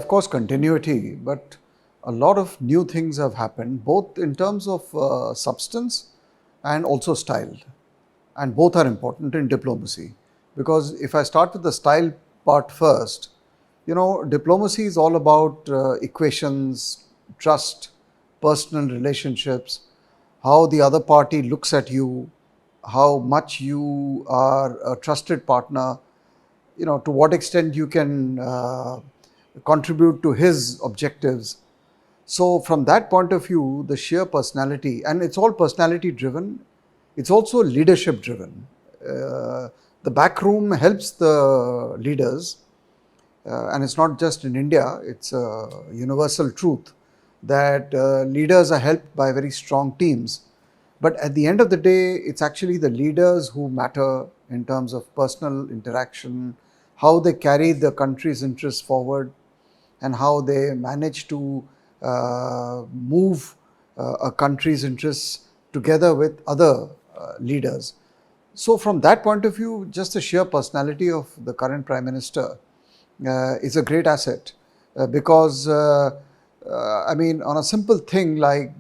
course continuity, but a lot of new things have happened, both in terms of substance and also style. And both are important in diplomacy. Because if I start with the style part first, diplomacy is all about equations, trust, personal relationships, how the other party looks at you, how much you are a trusted partner, to what extent you can contribute to his objectives. So from that point of view, the sheer personality, and it's all personality driven, it's also leadership driven. The back room helps the leaders, and it's not just in India, it's a universal truth that leaders are helped by very strong teams. But at the end of the day, it's actually the leaders who matter in terms of personal interaction, how they carry the country's interests forward, and how they manage to move a country's interests together with other leaders. So from that point of view, just the sheer personality of the current Prime Minister is a great asset because, on a simple thing like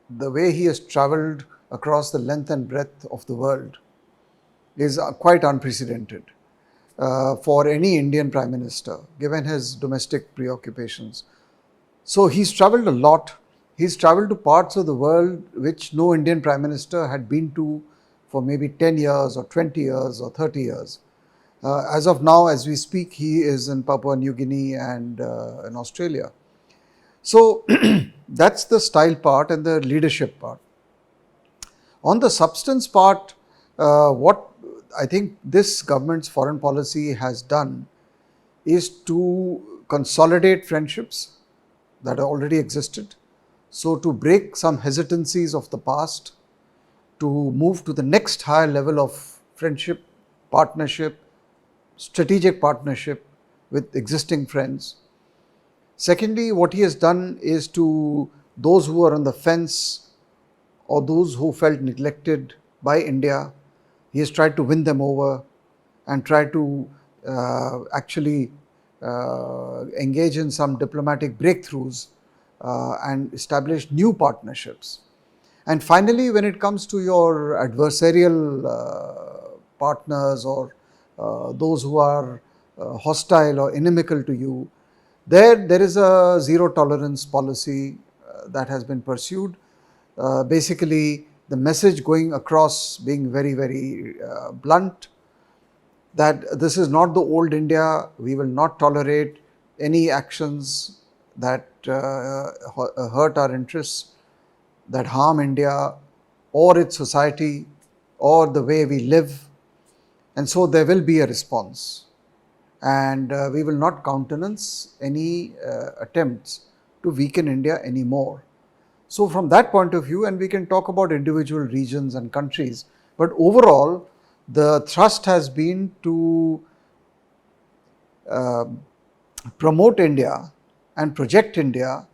the way he has travelled across the length and breadth of the world is quite unprecedented for any Indian Prime Minister, given his domestic preoccupations. So he's travelled a lot. He's travelled to parts of the world which no Indian Prime Minister had been to for maybe 10 years or 20 years or 30 years. As of now, as we speak, he is in Papua New Guinea and in Australia. So that's the style part and the leadership part. On the substance part, what I think this government's foreign policy has done is to consolidate friendships that already existed. So to break some hesitancies of the past, to move to the next higher level of friendship, partnership, strategic partnership with existing friends. Secondly, what he has done is to those who are on the fence or those who felt neglected by India, he has tried to win them over and try to actually engage in some diplomatic breakthroughs and establish new partnerships. And finally, when it comes to your adversarial partners or those who are hostile or inimical to you, there is a zero tolerance policy that has been pursued. Basically, the message going across being very, very blunt, that this is not the old India. We will not tolerate any actions that hurt our interests, that harm India or its society or the way we live. And so there will be a response. And we will not countenance any attempts to weaken India anymore. So from that point of view, and we can talk about individual regions and countries, but overall, the thrust has been to promote India and project India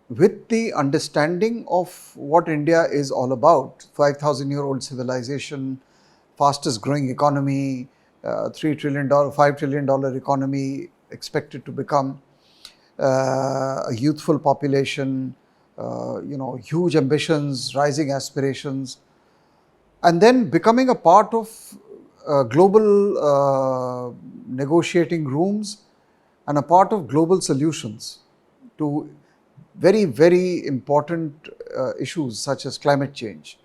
with the understanding of what India is all about. 5,000-year-old civilization, fastest growing economy, $3 trillion, $5 trillion economy expected to become, a youthful population, huge ambitions, rising aspirations, and then becoming a part of global negotiating rooms and a part of global solutions to very, very important issues such as climate change,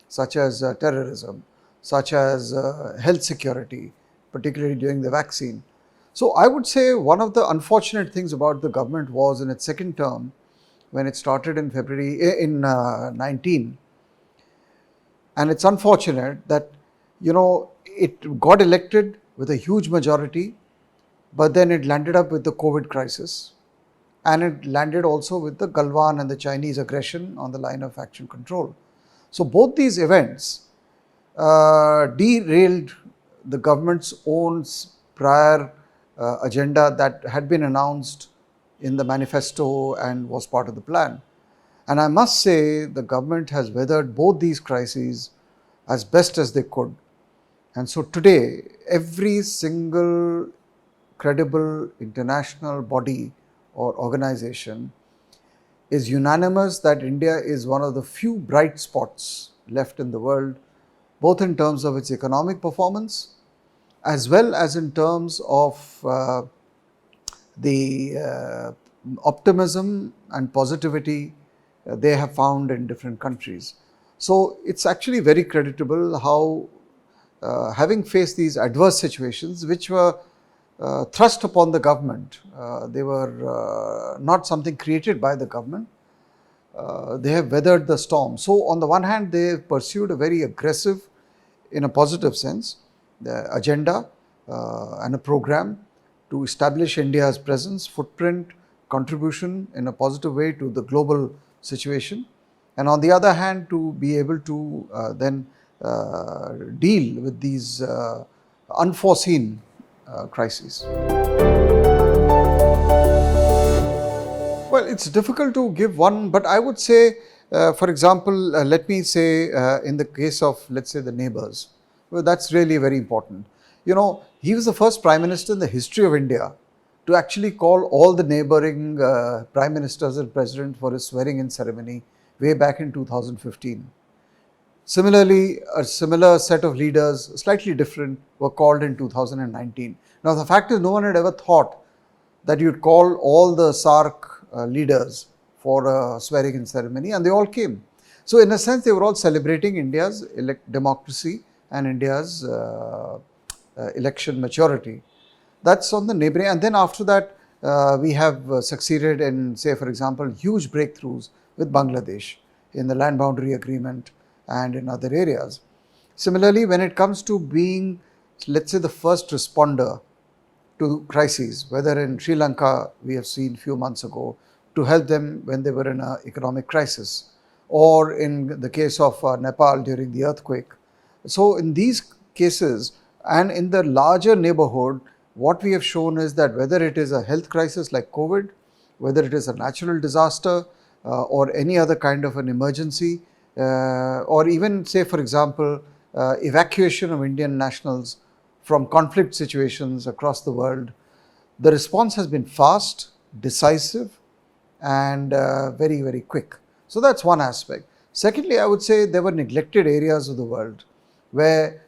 such as terrorism, such as health security, particularly during the vaccine. So I would say one of the unfortunate things about the government was in its second term, when it started in February in 19, and it's unfortunate that it got elected with a huge majority, but then it landed up with the COVID crisis, and it landed also with the Galwan and the Chinese aggression on the line of action control. So both these events derailed the government's own prior agenda that had been announced in the manifesto and was part of the plan. And I must say the government has weathered both these crises as best as they could. And so today, every single credible international body or organization is unanimous that India is one of the few bright spots left in the world, both in terms of its economic performance as well as in terms of the optimism and positivity they have found in different countries. So it's actually very creditable how, having faced these adverse situations which were thrust upon the government, they were not something created by the government, they have weathered the storm. So on the one hand, they have pursued a very aggressive, in a positive sense, the agenda and a program to establish India's presence, footprint, contribution in a positive way to the global situation. And on the other hand, to be able to then deal with these unforeseen crises. Well, it's difficult to give one, but I would say, for example, let me say in the case of, let's say, the neighbors, well, that's really very important. You know, he was the first Prime Minister in the history of India to actually call all the neighboring Prime Ministers and President for his swearing-in ceremony way back in 2015. Similarly, a similar set of leaders, slightly different, were called in 2019. Now, the fact is, no one had ever thought that you'd call all the SAARC leaders for a swearing-in ceremony, and they all came. So, in a sense, they were all celebrating India's democracy and India's election maturity. That's on the neighboring. And then after that, we have succeeded in, say, for example, huge breakthroughs with Bangladesh in the land boundary agreement and in other areas. Similarly, when it comes to being, let's say, the first responder to crises, whether in Sri Lanka, we have seen a few months ago, to help them when they were in an economic crisis, or in the case of Nepal during the earthquake. So in these cases and in the larger neighborhood, what we have shown is that whether it is a health crisis like COVID, whether it is a natural disaster or any other kind of an emergency, or even, say, for example, evacuation of Indian nationals from conflict situations across the world, the response has been fast, decisive, and very, very quick. So that's one aspect. Secondly, I would say there were neglected areas of the world where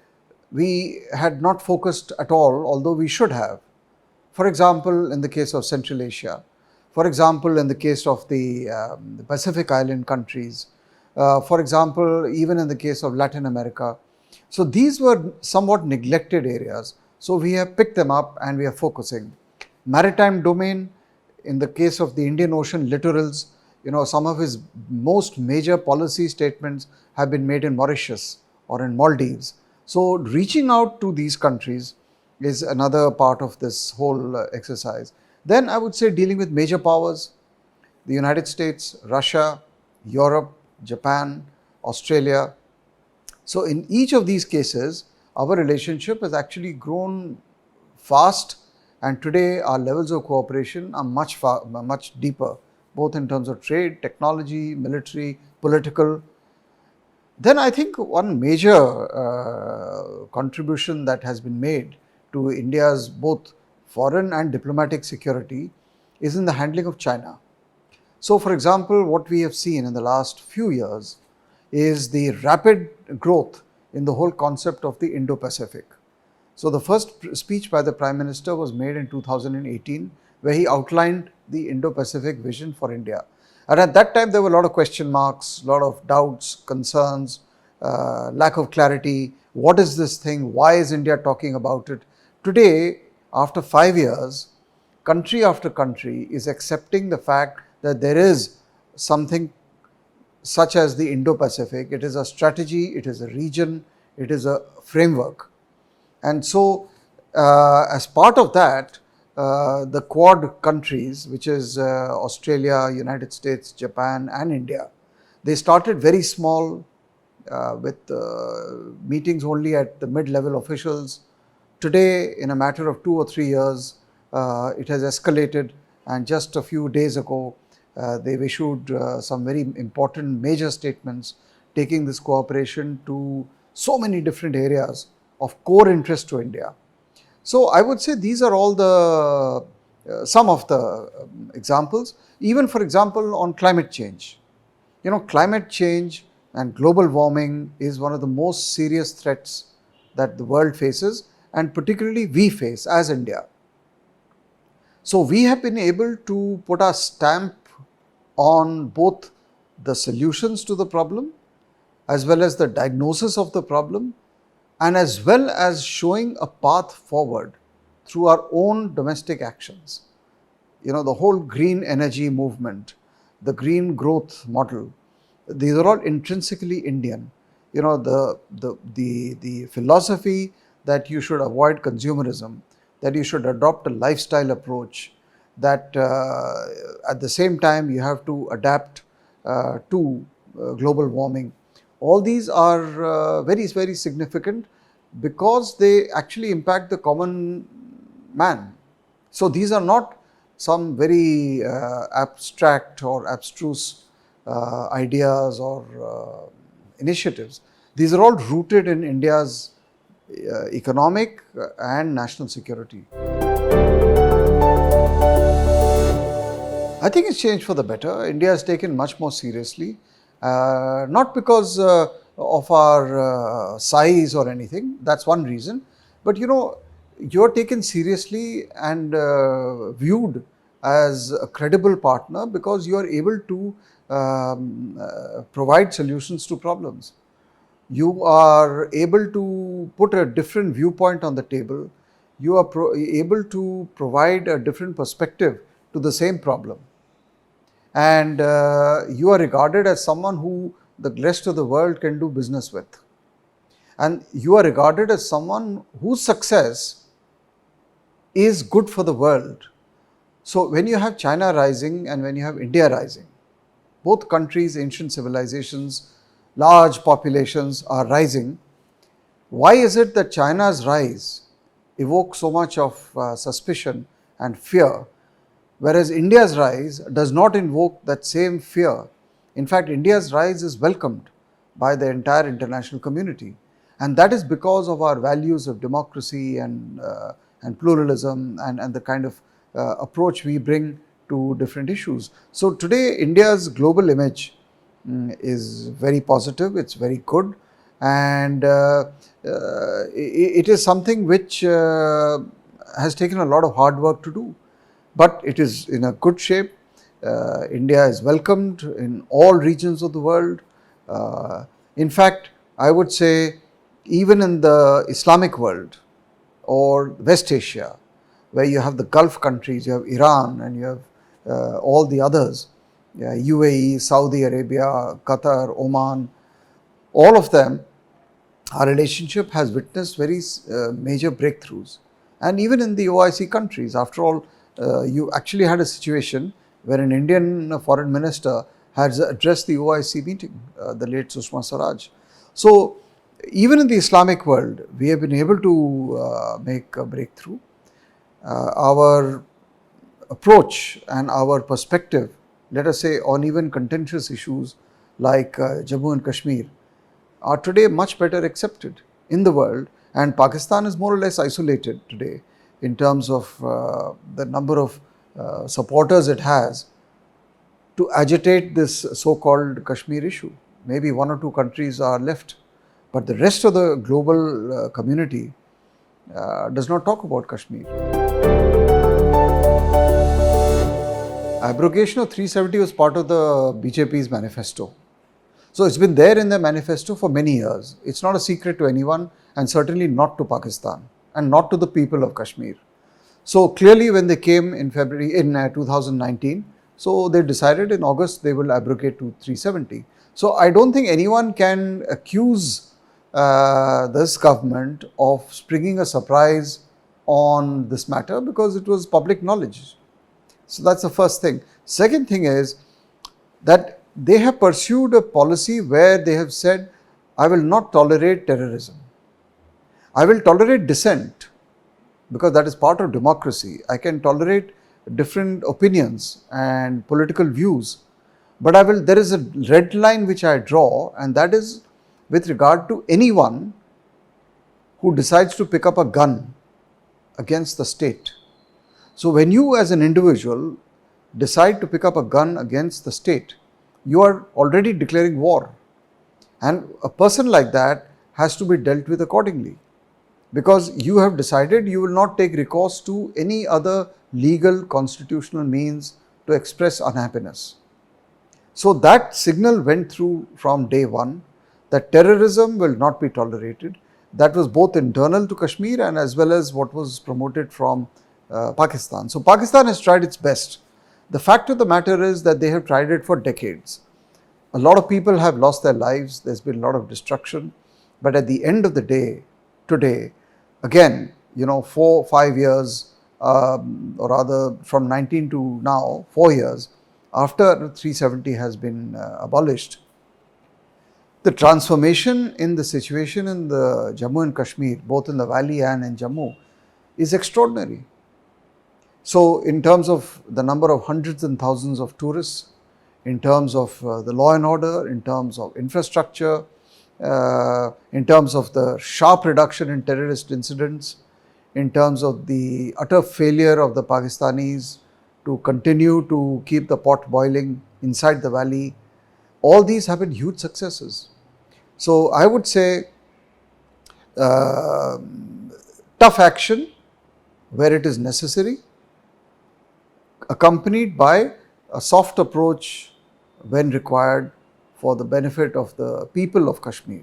we had not focused at all, although we should have. For example, in the case of Central Asia, for example, in the case of the Pacific Island countries, for example, even in the case of Latin America. So these were somewhat neglected areas. So we have picked them up and we are focusing. Maritime domain, in the case of the Indian Ocean littorals, you know, some of his most major policy statements have been made in Mauritius or in Maldives. So reaching out to these countries is another part of this whole exercise. Then I would say dealing with major powers, the United States, Russia, Europe, Japan, Australia. So in each of these cases, our relationship has actually grown fast, and today our levels of cooperation are much deeper, both in terms of trade, technology, military, political. Then I think one major contribution that has been made to India's both foreign and diplomatic security is in the handling of China. So, for example, what we have seen in the last few years is the rapid growth in the whole concept of the Indo-Pacific. So, the first speech by the Prime Minister was made in 2018, where he outlined the Indo-Pacific vision for India. And at that time, there were a lot of question marks, a lot of doubts, concerns, lack of clarity. What is this thing? Why is India talking about it? Today, after 5 years, country after country is accepting the fact that there is something such as the Indo-Pacific. It is a strategy, it is a region, it is a framework. And so, as part of that, the Quad countries, which is Australia, United States, Japan and India, they started very small with meetings only at the mid-level officials. Today, in a matter of 2 or 3 years, it has escalated, and just a few days ago, they've issued some very important major statements taking this cooperation to so many different areas of core interest to India. So I would say these are all the some of the examples, even for example on climate change. Climate change and global warming is one of the most serious threats that the world faces, and particularly we face as India. So we have been able to put our stamp on both the solutions to the problem, as well as the diagnosis of the problem, and as well as showing a path forward through our own domestic actions. The whole green energy movement, the green growth model, these are all intrinsically Indian. The philosophy that you should avoid consumerism, that you should adopt a lifestyle approach, that at the same time you have to adapt to global warming. All these are very, very significant because they actually impact the common man. So these are not some very abstract or abstruse ideas or initiatives. These are all rooted in India's economic and national security. I think it's changed for the better. India has taken much more seriously, not because of our size or anything. That's one reason. But you're taken seriously and viewed as a credible partner because you are able to provide solutions to problems. You are able to put a different viewpoint on the table. You are able to provide a different perspective to the same problem. And you are regarded as someone who the rest of the world can do business with. And you are regarded as someone whose success is good for the world. So when you have China rising and when you have India rising, both countries, ancient civilizations, large populations are rising. Why is it that China's rise evokes so much of suspicion and fear, whereas India's rise does not invoke that same fear? In fact, India's rise is welcomed by the entire international community. And that is because of our values of democracy and pluralism and the kind of approach we bring to different issues. So today, India's global image is very positive, it's very good, and it is something which has taken a lot of hard work to do. But it is in a good shape. India is welcomed in all regions of the world. In fact, I would say even in the Islamic world or West Asia, where you have the Gulf countries, you have Iran and you have all the others, UAE, Saudi Arabia, Qatar, Oman, all of them, our relationship has witnessed very major breakthroughs. And even in the OIC countries, after all, you actually had a situation where an Indian foreign minister has addressed the OIC meeting, the late Sushma Swaraj. So even in the Islamic world, we have been able to make a breakthrough. Our approach and our perspective, let us say, on even contentious issues like Jammu and Kashmir, are today much better accepted in the world, and Pakistan is more or less isolated today in terms of the number of supporters it has to agitate this so-called Kashmir issue. Maybe one or two countries are left, but the rest of the global community does not talk about Kashmir. Abrogation of 370 was part of the BJP's manifesto. So it's been there in their manifesto for many years. It's not a secret to anyone, and certainly not to Pakistan and not to the people of Kashmir. So clearly when they came in February in 2019, so they decided in August they will abrogate to 370. So I don't think anyone can accuse this government of springing a surprise on this matter, because it was public knowledge. So that's the first thing. Second thing is that they have pursued a policy where they have said, I will not tolerate terrorism. I will tolerate dissent, because that is part of democracy. I can tolerate different opinions and political views, but there is a red line which I draw, and that is with regard to anyone who decides to pick up a gun against the state. So when you as an individual decide to pick up a gun against the state, you are already declaring war. And a person like that has to be dealt with accordingly, because you have decided you will not take recourse to any other legal constitutional means to express unhappiness. So that signal went through from day one that terrorism will not be tolerated. That was both internal to Kashmir and as well as what was promoted from Pakistan. So Pakistan has tried its best. The fact of the matter is that they have tried it for decades. A lot of people have lost their lives, there's been a lot of destruction, but at the end of the day, today, again, 4-5 years, or rather from 19 to now, 4 years, after 370 has been abolished, the transformation in the situation in the Jammu and Kashmir, both in the valley and in Jammu, is extraordinary. So in terms of the number of hundreds and thousands of tourists, in terms of the law and order, in terms of infrastructure, in terms of the sharp reduction in terrorist incidents, in terms of the utter failure of the Pakistanis to continue to keep the pot boiling inside the valley, all these have been huge successes. So I would say tough action where it is necessary, accompanied by a soft approach when required for the benefit of the people of Kashmir.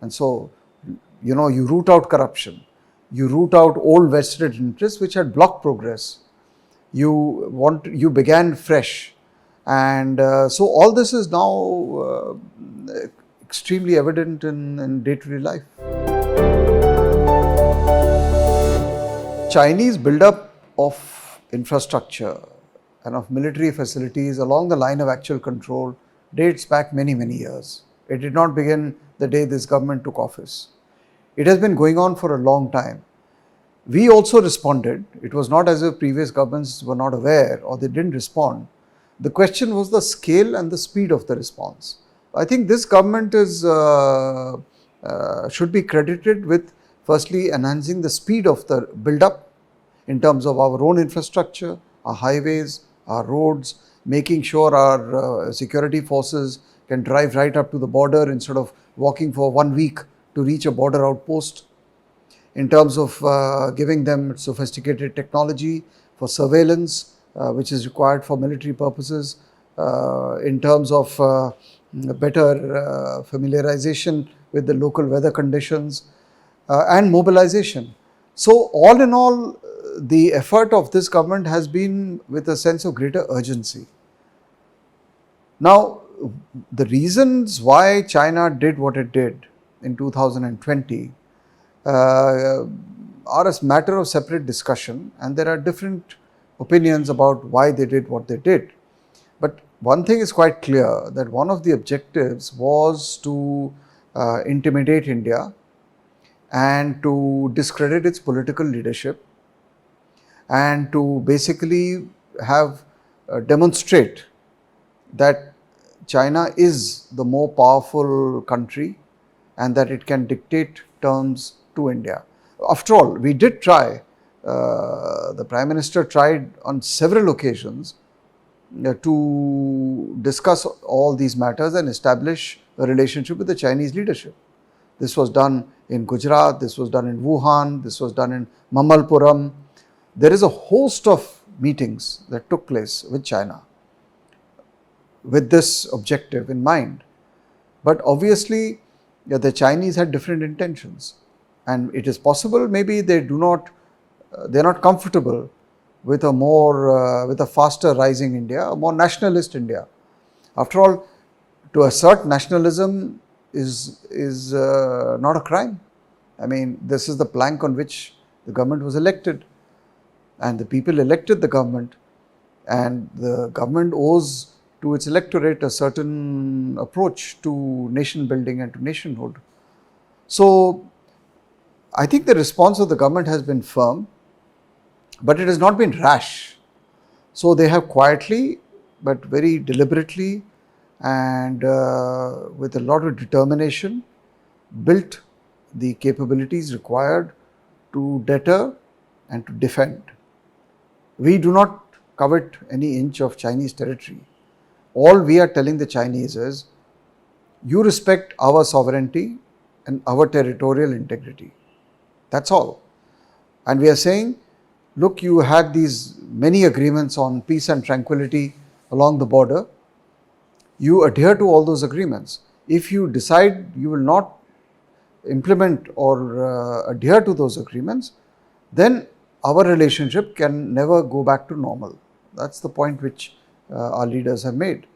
And so, you root out corruption, you root out old vested interests which had blocked progress. You began fresh, and so all this is now extremely evident in day-to-day life. Chinese build-up of infrastructure and of military facilities along the line of actual control dates back many, many years. It did not begin the day this government took office. It has been going on for a long time. We also responded. It was not as if previous governments were not aware or they didn't respond. The question was the scale and the speed of the response. I think this government should be credited with firstly enhancing the speed of the build-up in terms of our own infrastructure, our highways, our roads, making sure our security forces can drive right up to the border instead of walking for 1 week to reach a border outpost, in terms of giving them sophisticated technology for surveillance, which is required for military purposes, in terms of better familiarization with the local weather conditions, and mobilization. So all in all, the effort of this government has been with a sense of greater urgency. Now, the reasons why China did what it did in 2020 are a matter of separate discussion, and there are different opinions about why they did what they did. But one thing is quite clear, that one of the objectives was to intimidate India and to discredit its political leadership, and to basically have demonstrate that China is the more powerful country and that it can dictate terms to India. After all, we did try, the Prime Minister tried on several occasions to discuss all these matters and establish a relationship with the Chinese leadership. This was done in Gujarat, this was done in Wuhan, this was done in Mamalpuram. There is a host of meetings that took place with China with this objective in mind. But obviously, the Chinese had different intentions, and it is possible maybe they're not comfortable with a faster rising India, a more nationalist India. After all, to assert nationalism is not a crime. I mean, this is the plank on which the government was elected, and the people elected the government, and the government owes to its electorate a certain approach to nation building and to nationhood. So, I think the response of the government has been firm, but it has not been rash. So, they have quietly but very deliberately and with a lot of determination built the capabilities required to deter and to defend. We do not covet any inch of Chinese territory. All we are telling the Chinese is, you respect our sovereignty and our territorial integrity. That's all. And we are saying, look, you had these many agreements on peace and tranquility along the border. You adhere to all those agreements. If you decide you will not implement or adhere to those agreements, then our relationship can never go back to normal. That's the point which our leaders have made.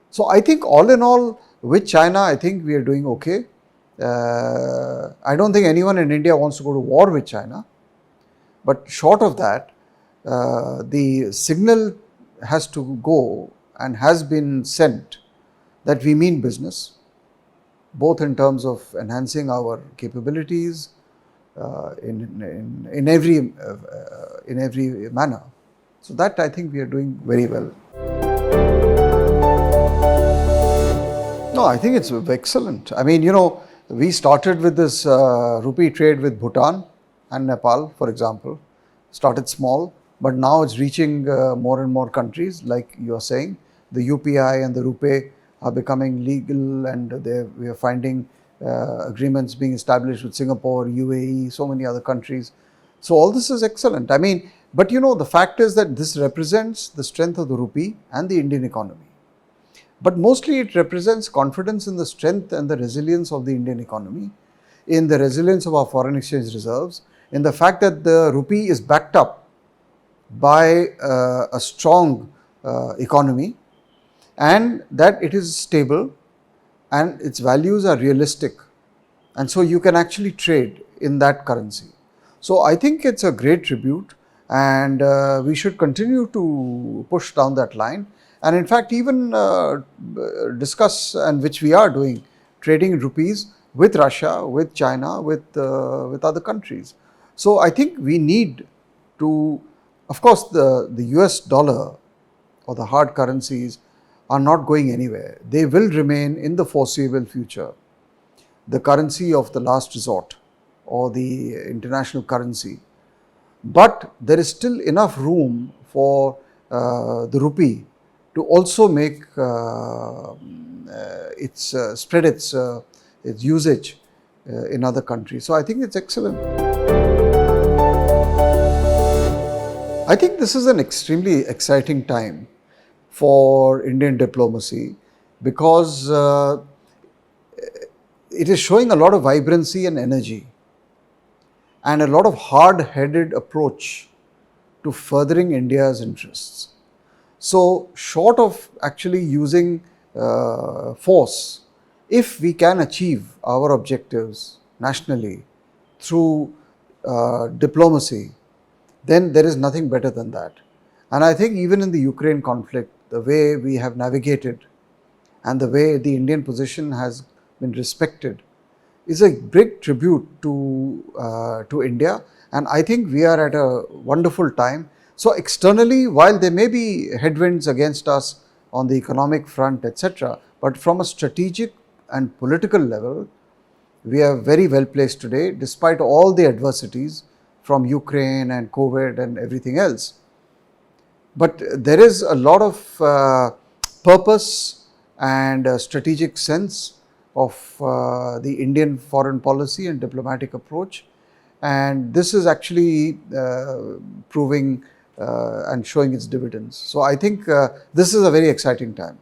So I think all in all, with China, I think we are doing okay. I don't think anyone in India wants to go to war with China. But short of that, the signal has to go and has been sent that we mean business, both in terms of enhancing our capabilities in every manner. So that I think we are doing very well. No, I think it's excellent. I mean, we started with this rupee trade with Bhutan and Nepal, for example. Started small, but now it's reaching more and more countries, like you are saying. The UPI and the Rupee are becoming legal, and we are finding agreements being established with Singapore, UAE, so many other countries. So all this is excellent. I mean, but the fact is that this represents the strength of the rupee and the Indian economy. But mostly it represents confidence in the strength and the resilience of the Indian economy, in the resilience of our foreign exchange reserves, in the fact that the rupee is backed up by a strong economy, and that it is stable and its values are realistic, and so you can actually trade in that currency. So I think it's a great tribute, and we should continue to push down that line, and in fact even discuss, and which we are doing, trading in rupees with Russia, with China, with other countries. So I think we need to, of course, the US dollar or the hard currencies are not going anywhere. They will remain in the foreseeable future the currency of the last resort or the international currency. But there is still enough room for the rupee to also make spread its usage in other countries. So I think it's excellent. I think this is an extremely exciting time for Indian diplomacy, because it is showing a lot of vibrancy and energy and a lot of hard-headed approach to furthering India's interests. So short of actually using force, if we can achieve our objectives nationally through diplomacy, then there is nothing better than that. And I think even in the Ukraine conflict, the way we have navigated and the way the Indian position has been respected is a big tribute to India. And I think we are at a wonderful time. So externally, while there may be headwinds against us on the economic front, etc., but from a strategic and political level, we are very well placed today, despite all the adversities from Ukraine and COVID and everything else. But there is a lot of purpose and strategic sense of the Indian foreign policy and diplomatic approach, and this is actually proving and showing its dividends. So I think this is a very exciting time.